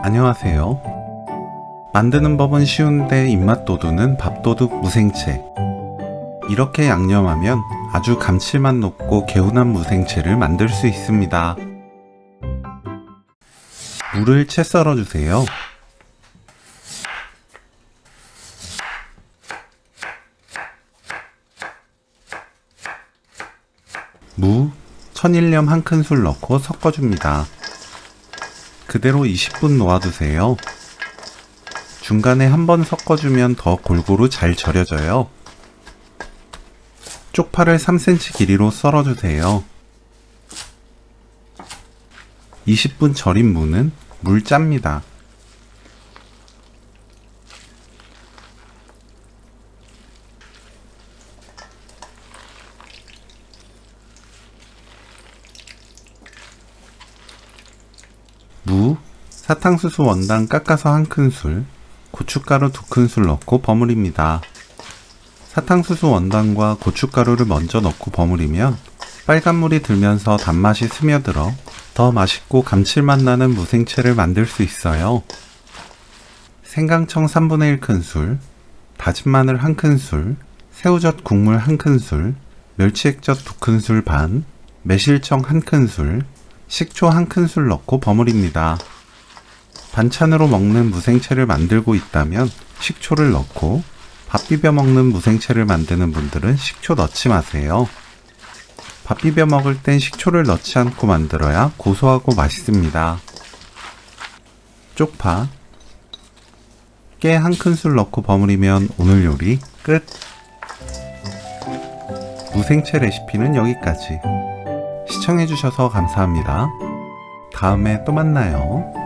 안녕하세요. 만드는 법은 쉬운데 입맛 돋우는 밥도둑 무생채. 이렇게 양념하면 아주 감칠맛 높고 개운한 무생채를 만들 수 있습니다. 무를 채 썰어주세요. 무, 천일염 1큰술 넣고 섞어줍니다. 그대로 20분 놓아두세요. 중간에 한번 섞어주면 더 골고루 잘 절여져요. 쪽파를 3cm 길이로 썰어주세요. 20분 절인 무는 물 짭니다. 무, 사탕수수 원당 깎아서 1큰술, 고춧가루 2큰술 넣고 버무립니다. 사탕수수 원당과 고춧가루를 먼저 넣고 버무리면 빨간물이 들면서 단맛이 스며들어 더 맛있고 감칠맛 나는 무생채를 만들 수 있어요. 생강청 3분의 1큰술, 다진 마늘 1큰술, 새우젓 국물 1큰술, 멸치액젓 2큰술 반, 매실청 1큰술, 식초 1큰술 넣고 버무립니다. 반찬으로 먹는 무생채를 만들고 있다면 식초를 넣고, 밥 비벼 먹는 무생채를 만드는 분들은 식초 넣지 마세요. 밥 비벼 먹을 땐 식초를 넣지 않고 만들어야 고소하고 맛있습니다. 쪽파, 깨 1큰술 넣고 버무리면 오늘 요리 끝! 무생채 레시피는 여기까지. 시청해주셔서 감사합니다. 다음에 또 만나요.